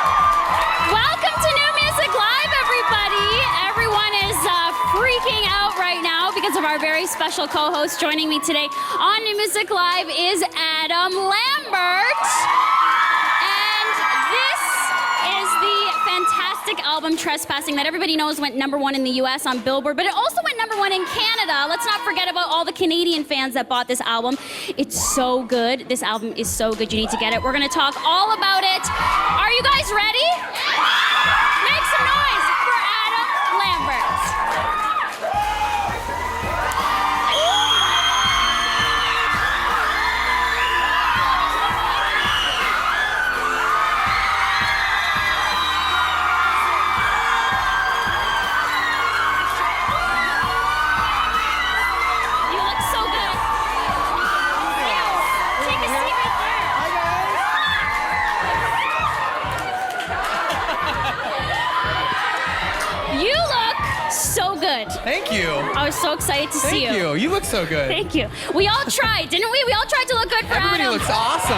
Welcome to New Music Live, everybody. Everyone is freaking out right now because of our very special co-host joining me today on New Music Live is Adam Lambert. And this is the fantastic album Trespassing that everybody knows went #1 in the US on Billboard, but it also went #1 in Canada. Let's not forget about all the Canadian fans that bought this album. It's so good. This album is so good. You need to get it. We're going to talk all about it. Are you guys ready? Make some noise for Adam Lambert. You look so good. Take a seat right there. You look so good. Thank you. I was so excited to see you. Thank you. You look so good. Thank you. We all tried, didn't we? We all tried to look good for Everybody Adam. looks awesome.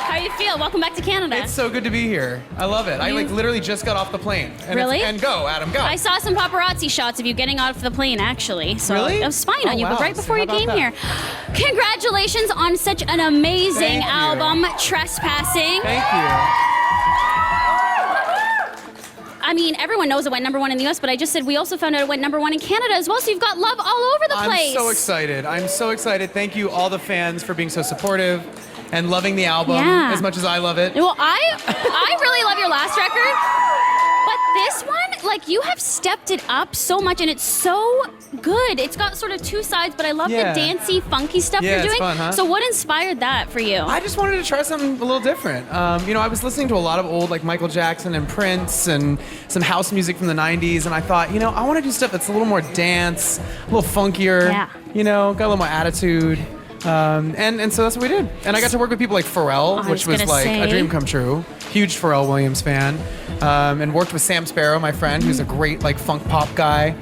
How you feel? Welcome back to Canada. It's so good to be here. I love it. I literally just got off the plane. And Really? And go, Adam, go. I saw some paparazzi shots of you getting off the plane, actually. So Really? I was spying on you, wow. but right before How you about came that? here. Congratulations on such an amazing Thank you. album, Trespassing. Thank you. I mean, everyone knows it went #1 in the US, but I just said we also found out it went #1 in Canada as well, so you've got love all over the place. I'm so excited. I'm so excited. Thank you, all the fans, for being so supportive and loving the album Yeah. as much as I love it. Well, I really love your last record, but this one, like, you have stepped it up so much, and it's so good. It's got sort of two sides, but I love Yeah. the dancey, funky stuff Yeah, you're it's doing. fun, huh? So what inspired that for you? I just wanted to try something a little different. I was listening to a lot of old, like, Michael Jackson and Prince and some house music from the 90s, and I thought, I want to do stuff that's a little more dance, a little funkier, Yeah. Got a little more attitude. And so that's what we did. And I got to work with people like Pharrell, which was gonna like say. a dream come true. Huge Pharrell Williams fan. And worked with Sam Sparrow, my friend, who's a great like funk pop guy.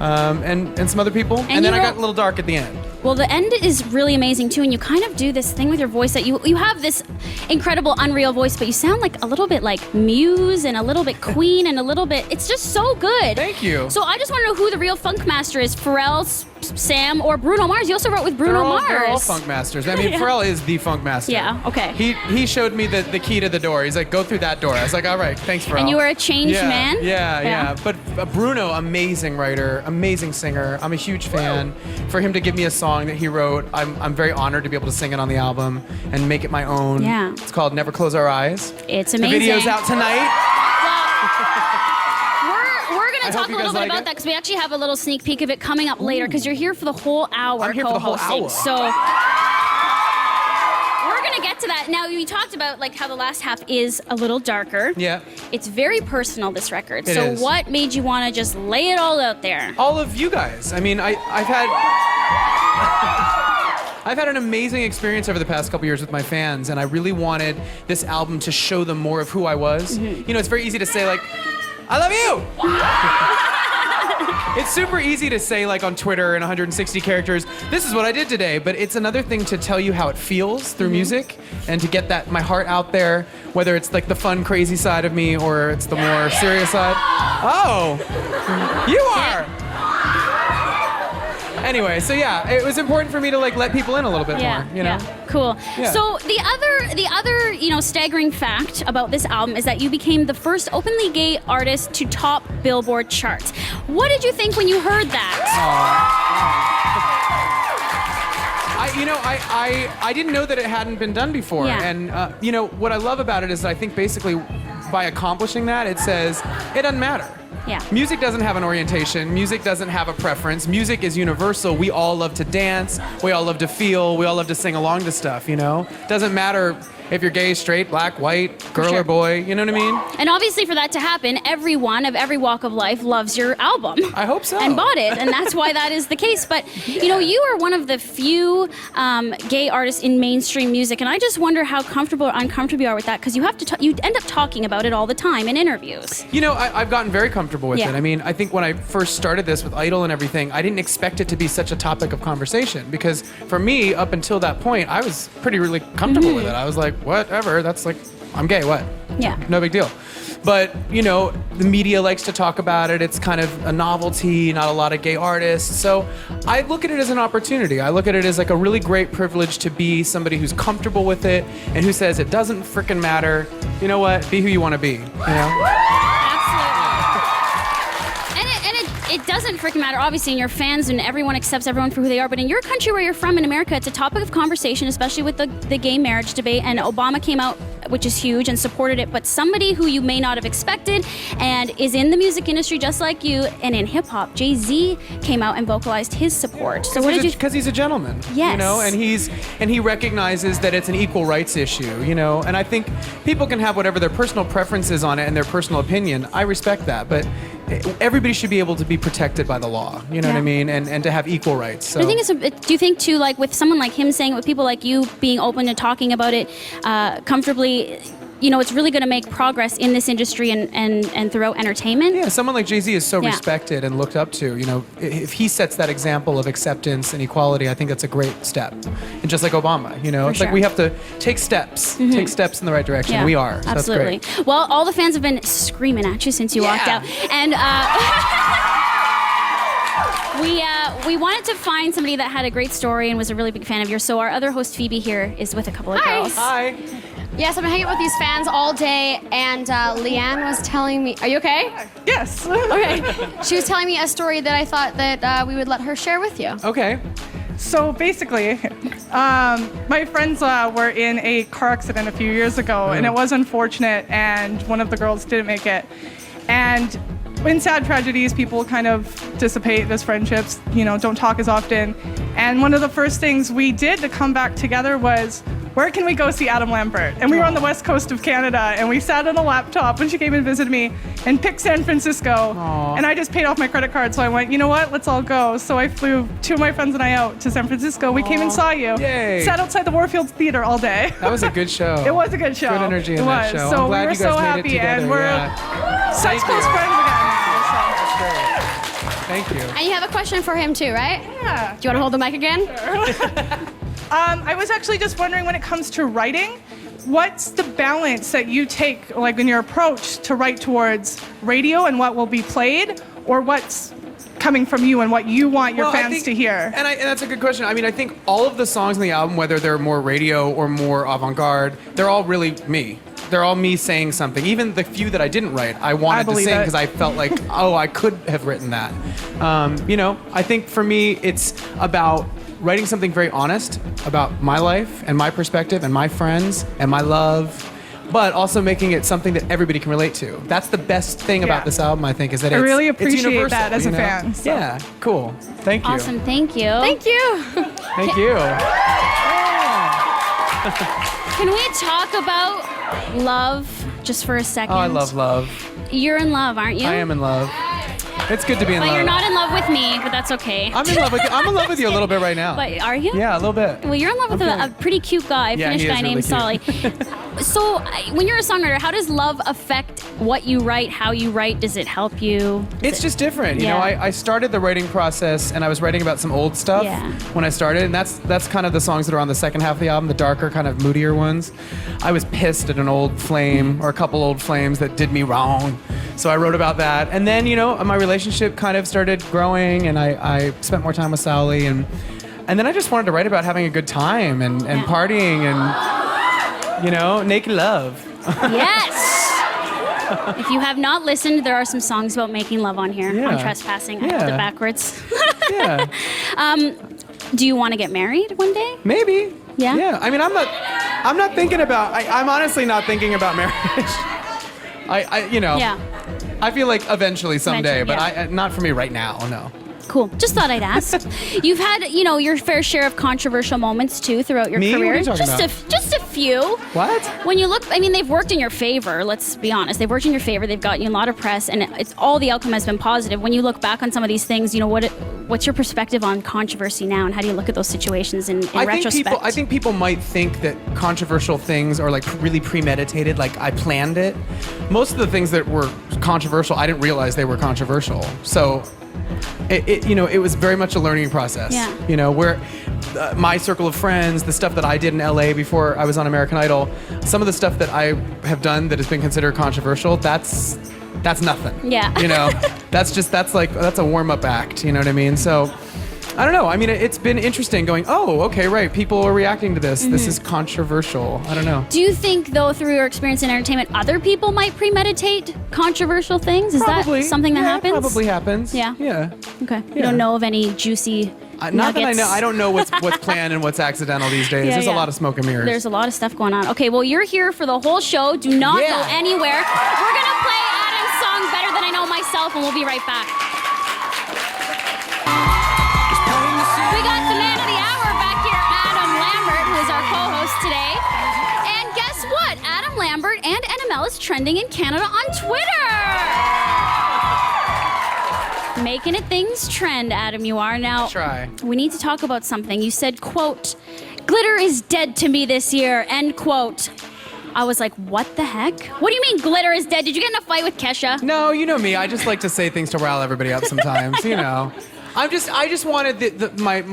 And some other people. And then I got a little dark at the end. Well, the end is really amazing too, and you kind of do this thing with your voice that you have this incredible, unreal voice, but you sound like a little bit like Muse and a little bit Queen and a little bit. It's just so good. Thank you. So I just want to know who the real funk master is: Pharrell, Sam, or Bruno Mars. You also wrote with Bruno Mars. They're all funk masters. I mean, Yeah. Pharrell is the funk master. Yeah, okay. He showed me the key to the door. He's like, go through that door. I was like, all right, thanks, Pharrell. And you were a changed man? Yeah. But Bruno, amazing writer, amazing singer. I'm a huge fan. For him to give me a song that he wrote, I'm very honored to be able to sing it on the album and make it my own. Yeah. It's called Never Close Our Eyes. It's amazing. The video's out tonight. We're going to talk a you little guys bit like about it. that because we actually have a little sneak peek of it coming up later because you're here for the whole hour I'm here for the whole co-hosting. hour. So we're going to get to that. Now, we talked about like how the last half is a little darker. Yeah. It's very personal, this record. It so is. what made you want to just lay it all out there? All of you guys. I mean, I've had an amazing experience over the past couple years with my fans, and I really wanted this album to show them more of who I was. Mm-hmm. It's very easy to say, like, I love you! It's super easy to say, like, on Twitter in 160 characters, this is what I did today, but it's another thing to tell you how it feels through music and to get my heart out there, whether it's, like, the fun, crazy side of me or it's the more serious side. Oh, you are! Anyway, so yeah, it was important for me to like let people in a little bit more, Yeah, cool. Yeah. So the other, staggering fact about this album is that you became the first openly gay artist to top Billboard charts. What did you think when you heard that? I didn't know that it hadn't been done before, Yeah. and what I love about it is I think basically by accomplishing that, it says it doesn't matter. Yeah. Music doesn't have an orientation. Music doesn't have a preference. Music is universal. We all love to dance. We all love to feel. We all love to sing along to stuff, Doesn't matter if you're gay, straight, black, white, girl sure. or boy, you know what I mean? And obviously for that to happen, everyone of every walk of life loves your album. I hope so. And bought it, and that's why that is the case. But, you are one of the few gay artists in mainstream music, and I just wonder how comfortable or uncomfortable you are with that, because you have to you end up talking about it all the time in interviews. I've gotten very comfortable with Yeah. it. I mean, I think when I first started this with Idol and everything, I didn't expect it to be such a topic of conversation, because for me, up until that point, I was really comfortable with it. I was like, whatever. That's like, I'm gay, what? Yeah. No big deal. But, you know, the media likes to talk about it. It's kind of a novelty, not a lot of gay artists. So I look at it as an opportunity. I look at it as like a really great privilege to be somebody who's comfortable with it and who says it doesn't freaking matter. You know what? Be who you want to be, you know? It doesn't freaking matter, obviously, and your fans and everyone accepts everyone for who they are, but in your country where you're from, in America, it's a topic of conversation, especially with the gay marriage debate, and Obama came out, which is huge, and supported it, but somebody who you may not have expected and is in the music industry just like you, and in hip-hop, Jay-Z came out and vocalized his support. So what did you... Because he's a gentleman, yes. You know, and he recognizes that it's an equal rights issue, you know, and I think people can have whatever their personal preferences on it and their personal opinion. I respect that, but everybody should be able to be protected by the law, you know what I mean, and to have equal rights. So. The thing is, do you think too, like with someone like him saying it, with people like you being open to talking about it comfortably, you know, it's really going to make progress in this industry and throughout entertainment? Yeah, someone like Jay-Z is so respected and looked up to. You know, if he sets that example of acceptance and equality, I think that's a great step. And just like Obama, you know, it's like we have to take steps in the right direction. Yeah, we are. So absolutely. That's great. Well, all the fans have been screaming at you since you walked out. And we wanted to find somebody that had a great story and was a really big fan of yours. So our other host, Phoebe, here is with a couple of girls. Hi. Yes, I've been hanging out with these fans all day, and Leanne was telling me... Are you okay? Yes. Okay. She was telling me a story that I thought that we would let her share with you. Okay. So basically, my friends were in a car accident a few years ago, and it was unfortunate, and one of the girls didn't make it. And in sad tragedies, people kind of dissipate as friendships, you know, don't talk as often. And one of the first things we did to come back together was, where can we go see Adam Lambert? And we were on the west coast of Canada, and we sat on a laptop when she came and visited me and picked San Francisco. Aww. And I just paid off my credit card, so I went, you know what, let's all go. So I flew two of my friends and I out to San Francisco. We came and saw you. Yay. Sat outside the Warfield Theater all day. That was a good show. It was a good show. Good energy in that show. So I'm glad we were you guys so made it happy, together. and we're such close friends again now. So. That's great. Thank you. And you have a question for him too, right? Yeah. Do you want to hold the mic again? I was actually just wondering, when it comes to writing, what's the balance that you take, like in your approach to write towards radio and what will be played, or what's coming from you and what you want your fans to hear? And that's a good question. I mean, I think all of the songs on the album, whether they're more radio or more avant-garde, they're all really me. They're all me saying something. Even the few that I didn't write, I wanted to sing because I felt like, oh, I could have written that. You know, I think for me, it's about writing something very honest about my life and my perspective and my friends and my love, but also making it something that everybody can relate to. That's the best thing about this album, I think, is that I really it's appreciate universal, that as a you know? fan. So. Yeah, cool. Thank you. Awesome, thank you. Thank you. Thank you. Can we talk about love just for a second? Oh, I love love. You're in love, aren't you? I am in love. It's good to be in But love. you're not in love with me, but that's okay. I'm in love with you. I'm in love with you a little bit right now. But are you? Yeah, a little bit. Well, you're in love with a pretty cute guy, Yeah, Finnish he is guy really named Solly. So, when you're a songwriter, how does love affect what you write, how you write? Does it help you? It's just different. You know, Yeah. I started the writing process and I was writing about some old stuff when I started, and that's kind of the songs that are on the second half of the album, the darker, kind of moodier ones. I was pissed at an old flame or a couple old flames that did me wrong. So I wrote about that. And then, you know, my relationship kind of started growing, and I spent more time with Sally, and then I just wanted to write about having a good time and partying and, you know, naked love. Yes! If you have not listened, there are some songs about making love on here, on Trespassing. I held it backwards. Yeah. Do you want to get married one day? Maybe. Yeah? Yeah. I mean, I'm not thinking about, I'm honestly not thinking about marriage. You know. Yeah. I feel like eventually someday, Eventually, but not for me right now, no. Cool. Just thought I'd ask. You've had, you know, your fair share of controversial moments too throughout your Me? career. What are you talking about? Just a few. What? When you look, I mean, they've worked in your favor. Let's be honest. They've worked in your favor. They've gotten you a lot of press, and it's all the outcome has been positive. When you look back on some of these things, you know, what's your perspective on controversy now, and how do you look at those situations in retrospect? I think people might think that controversial things are like really premeditated, like I planned it. Most of the things that were controversial, I didn't realize they were controversial. So, it you know, it was very much a learning process. Yeah. You know, where my circle of friends, the stuff that I did in LA before I was on American Idol, some of the stuff that I have done that has been considered controversial, that's nothing. Yeah. You know, that's a warm-up act, you know what I mean? So, I don't know. I mean, it's been interesting going, oh, okay, right, people are reacting to this. This is controversial. I don't know. Do you think, though, through your experience in entertainment, other people might premeditate controversial things? Is Probably. that something that happens? Probably happens. Yeah. Yeah. Okay. You don't know of any juicy Not nuggets? that I know. I don't know what's planned and what's accidental these days. Yeah, There's yeah. a lot of smoke and mirrors. There's a lot of stuff going on. Okay, well, you're here for the whole show. Do not Yeah. go anywhere. We're going to play Adam's song Better Than I Know Myself, and we'll be right back. We got the man of the hour back here, Adam Lambert, who is our co-host today. And guess what? Adam Lambert and NML is trending in Canada on Twitter. Making it things trend, Adam, you are. Now, Try. we need to talk about something. You said, quote, glitter is dead to me this year, end quote. I was like, what the heck? What do you mean glitter is dead? Did you get in a fight with Kesha? No, you know me. I just like to say things to rile everybody up sometimes, you know. I just wanted my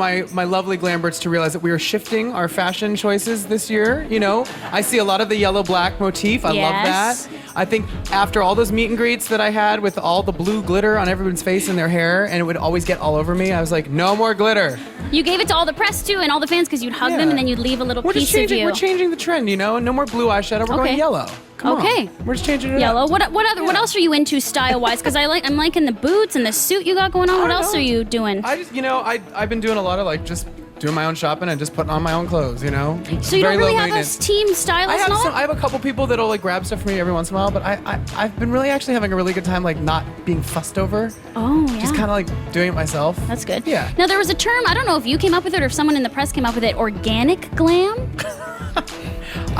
lovely Glamberts to realize that we are shifting our fashion choices this year. You know, I see a lot of the yellow-black motif. I love Yes. that. I think after all those meet and greets that I had with all the blue glitter on everyone's face and their hair, and it would always get all over me, I was like, no more glitter. You gave it to all the press too and all the fans because you'd hug them and then you'd leave a little piece of you. We're changing the trend, you know. No more blue eyeshadow. We're Okay. going yellow. Come Okay. on. We're just changing it Yellow. up. What else are you into style wise? Because I'm liking the boots and the suit you got going on. What I else know. are you doing? I just, you know, I've been doing a lot of like just doing my own shopping and just putting on my own clothes, you know. So you Very don't really low have a maintenance. team stylist and all? I have a couple people that'll like grab stuff for me every once in a while, but I've been really actually having a really good time like not being fussed over. Oh, yeah. Just kind of like doing it myself. That's good. Yeah. Now there was a term, I don't know if you came up with it or if someone in the press came up with it, organic glam.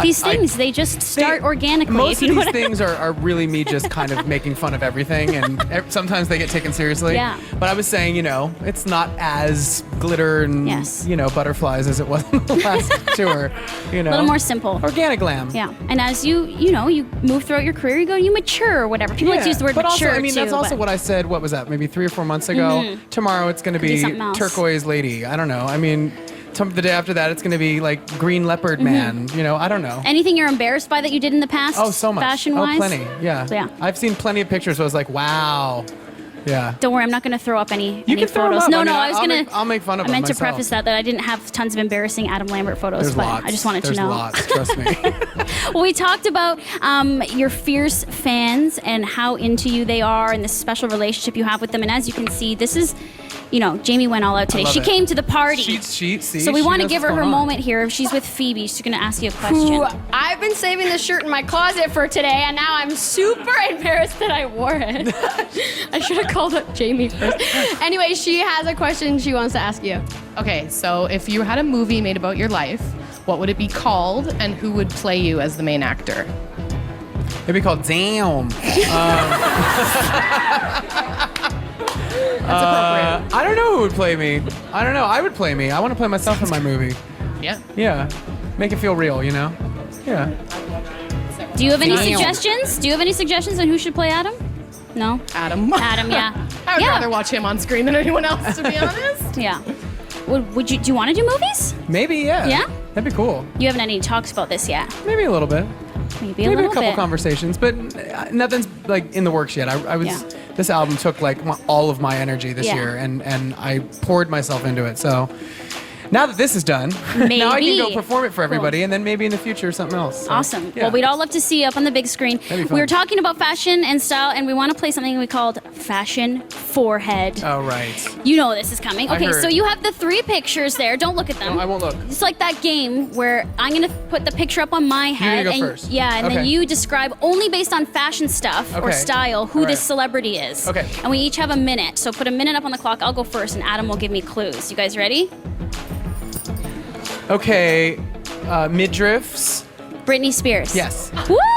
These things, they just start organically. Most if you of know these what I mean. things are really me just kind of making fun of everything, and sometimes they get taken seriously. Yeah. But I was saying, you know, it's not as glitter and Yes. you know butterflies as it was in the last tour. You know, A little more simple. organic glam. Yeah. And as you move throughout your career, you mature or whatever. People like to use the word but mature also, I mean, too. that's also but- what I said. What was that? Maybe 3 or 4 months ago. Tomorrow it's going to be be something else. turquoise lady. I don't know. I mean, the day after that it's going to be like green leopard man. You know, I don't know. Anything you're embarrassed by that you did in the past? Oh, so much. Fashion-wise? Oh, plenty. Yeah. Yeah. I've seen plenty of pictures where I was like, wow. Yeah. Don't worry, I'm not going to throw up any You can throw 'em photos. up. No, I mean, I was I'll going make- I'll make fun of I meant them to preface that I didn't have tons of embarrassing Adam Lambert photos, There's but lots. I just wanted There's to know. lots. Trust me. Well, we talked about your fierce fans and how into you they are and this special relationship you have with them. And as you can see, this is, you know, Jamie went all out today. love She it. came to the party. See, So we she want to knows give her what's her going on. moment here. She's with Phoebe. She's going to ask you a question. Ooh, I've been saving this shirt in my closet for today, and now I'm super embarrassed that I wore it. I should have called up Jamie first. Anyway, she has a question she wants to ask you. Okay, so if you had a movie made about your life, what would it be called, and who would play you as the main actor? It'd be called Damn. That's appropriate. I don't know who would play me. I don't know. I would play me. I want to play myself in my movie. Yeah. Yeah. Make it feel real, you know? Yeah. Do you have any Damn. suggestions? Do you have any suggestions on who should play Adam? No? Adam. Adam, yeah. I would yeah. rather watch him on screen than anyone else, to be honest. Yeah. Do you want to do movies? Maybe, yeah. Yeah? That'd be cool. You haven't had any talks about this yet. Maybe a little bit. Maybe a Maybe little a couple bit. conversations, but nothing's like in the works yet. I was Yeah. This album took like all of my energy this Yeah. year, and I poured myself into it. So now that this is done, now I can go Maybe. perform it for everybody, Cool. and then maybe in the future something else. So, Awesome. yeah. Well, we'd all love to see you up on the big screen. That'd be We were fun. talking about fashion and style, and we want to play something we called Fashion Forehead. Oh right. You know this is coming. I Okay, heard. so you have the 3 pictures there. Don't look at them. No, I won't look. It's like that game where I'm gonna put the picture up on my head, go and first. yeah, and then Okay. you describe only based on fashion stuff or Okay. style who All this right. celebrity is. Okay. And we each have a minute. So put a minute up on the clock. I'll go first, and Adam will give me clues. You guys ready? Okay. Midriffs. Britney Spears. Yes. Woo!